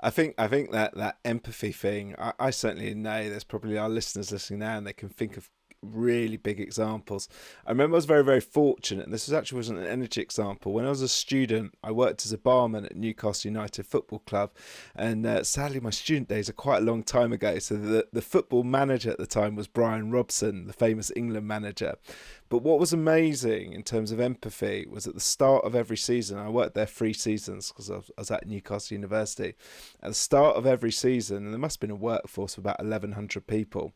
I think that empathy thing. I certainly know there's probably our listeners listening now, and they can think of really big examples. I remember I was very, very fortunate, and this was actually wasn't an energy example. When I was a student, I worked as a barman at Newcastle United Football Club, and sadly, my student days are quite a long time ago. So the football manager at the time was Brian Robson, the famous England manager. But what was amazing in terms of empathy was at the start of every season. I worked there 3 seasons because I was at Newcastle University. At the start of every season, and there must have been a workforce of about 1,100 people.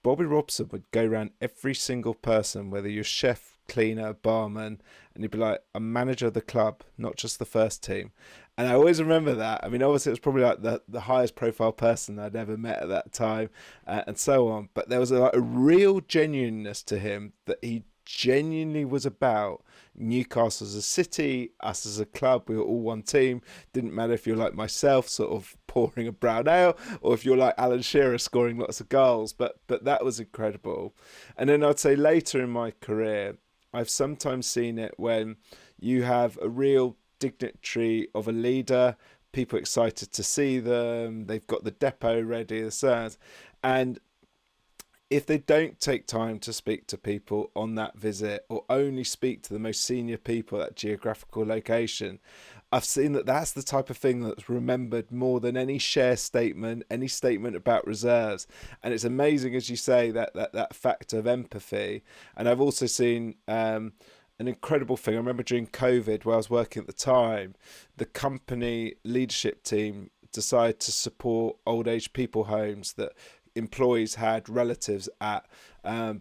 Bobby Robson would go around every single person, whether you're chef, cleaner, barman, and he'd be like, I'm manager of the club, not just the first team. And I always remember that. I mean, obviously, it was probably like the highest profile person I'd ever met at that time, and so on. But there was like a real genuineness to him that he genuinely was about Newcastle as a city, us as a club. We were all one team. Didn't matter if you're like myself, sort of pouring a brown ale, or if you're like Alan Shearer scoring lots of goals. But that was incredible. And then I'd say later in my career, I've sometimes seen it when you have a real dignitary of a leader, people excited to see them, they've got the depot ready, the certs, and if they don't take time to speak to people on that visit or only speak to the most senior people at that geographical location, I've seen that that's the type of thing that's remembered more than any share statement, any statement about reserves. And it's amazing, as you say, that factor of empathy. And I've also seen an incredible thing. I remember during COVID, where I was working at the time, the company leadership team decided to support old age people homes that employees had relatives at,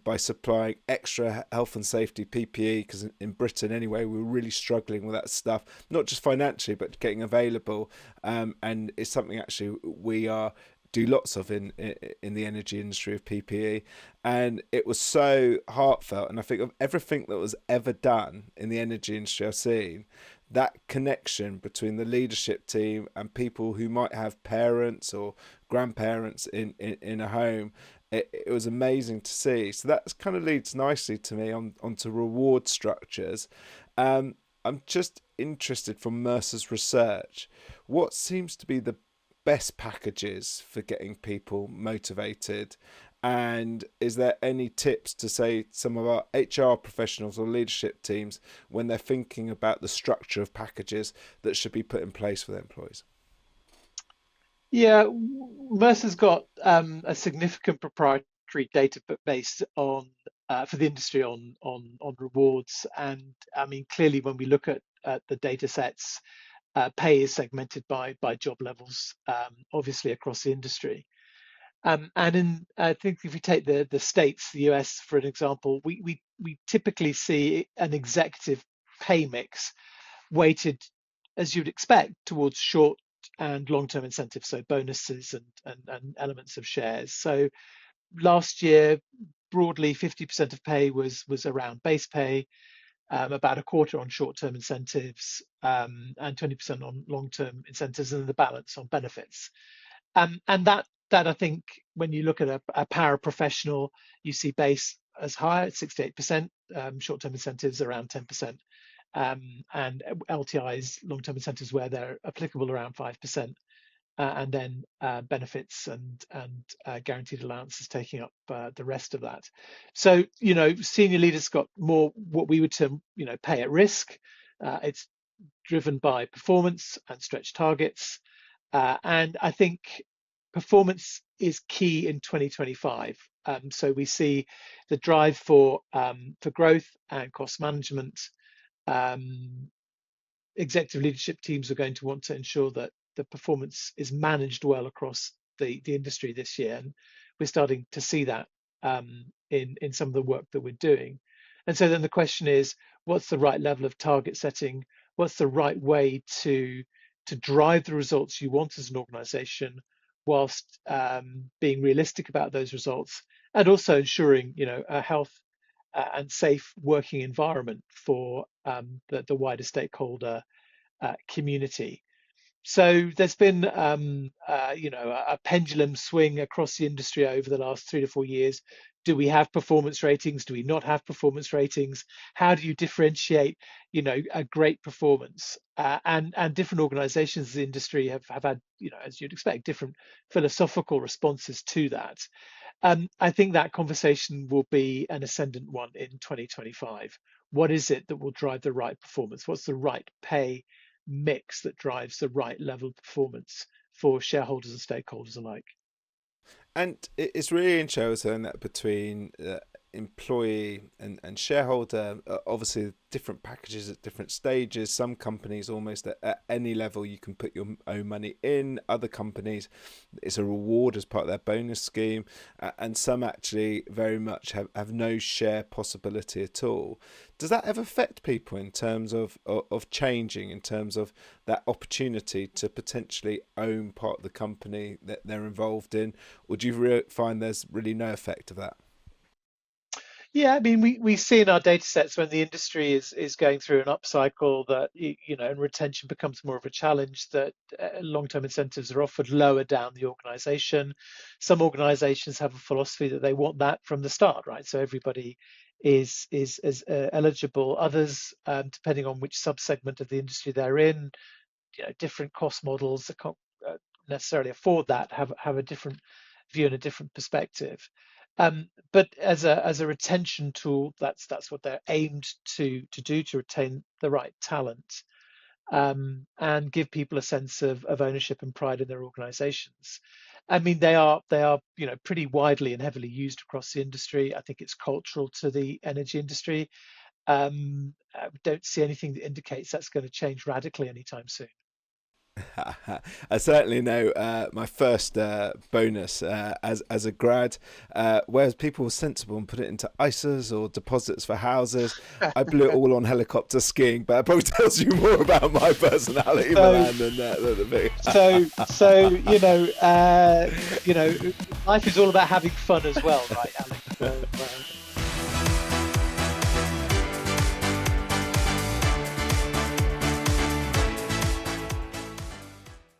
by supplying extra health and safety PPE, because in Britain anyway we were really struggling with that stuff, not just financially but getting available, and it's something actually we are do lots of in the energy industry of PPE, and it was so heartfelt. And I think of everything that was ever done in the energy industry I've seen, that connection between the leadership team and people who might have parents or grandparents in a home, it was amazing to see. So that kind of leads nicely to me onto reward structures. I'm just interested from Mercer's research, what seems to be the best packages for getting people motivated, and is there any tips to say some of our HR professionals or leadership teams when they're thinking about the structure of packages that should be put in place for their employees? Yeah, Mercer's got a significant proprietary database on for the industry on rewards, and I mean clearly when we look at the data sets, pay is segmented by job levels, obviously across the industry. And in I think if you take the states, the US for an example, we typically see an executive pay mix weighted, as you'd expect, towards short and long-term incentives, so bonuses and elements of shares. So last year, broadly 50% of pay was around base pay, about a quarter on short-term incentives, and 20% on long-term incentives, and the balance on benefits. And that I think when you look at a paraprofessional, you see base as high at 68%, short-term incentives around 10%, and LTIs, long-term incentives, where they're applicable, around 5%, and then benefits and guaranteed allowances taking up the rest of that. So senior leaders got more what we would term pay at risk. It's driven by performance and stretch targets, and I think performance is key in 2025. So we see the drive for growth and cost management. Um, Executive leadership teams are going to want to ensure that the performance is managed well across the industry this year, and we're starting to see that in some of the work that we're doing. And so then the question is, what's the right level of target setting? What's the right way to drive the results you want as an organization, whilst being realistic about those results, and also ensuring a health and safe working environment for the wider stakeholder community. So there's been a pendulum swing across the industry over the last 3 to 4 years Do we have performance ratings? Do we not have performance ratings? How do you differentiate, a great performance? And different organizations in the industry have had, as you'd expect, different philosophical responses to that. I think that conversation will be an ascendant one in 2025. What is it that will drive the right performance? What's the right pay mix that drives the right level of performance for shareholders and stakeholders alike? And it's really interesting that between employee and shareholder, obviously different packages at different stages. Some companies almost at any level you can put your own money in. Other companies, it's a reward as part of their bonus scheme. And some actually very much have no share possibility at all. Does that ever affect people in terms of changing, in terms of that opportunity to potentially own part of the company that they're involved in? Or do you find there's really no effect of that? Yeah, I mean, we see in our data sets when the industry is going through an upcycle that, and retention becomes more of a challenge, that long-term incentives are offered lower down the organization. Some organizations have a philosophy that they want that from the start, right? So everybody is eligible. Others, depending on which subsegment of the industry they're in, different cost models that can't necessarily afford that, have a different view and a different perspective. But as a retention tool, that's what they're aimed to do, to retain the right talent, and give people a sense of ownership and pride in their organizations. I mean, they are pretty widely and heavily used across the industry. I think it's cultural to the energy industry. I don't see anything that indicates that's going to change radically anytime soon. I certainly know my first bonus as a grad, whereas people were sensible and put it into ISAs or deposits for houses. I blew it all on helicopter skiing, but it probably tells you more about my personality, So, Milan, than the thing. so life is all about having fun as well, right, Alex? So,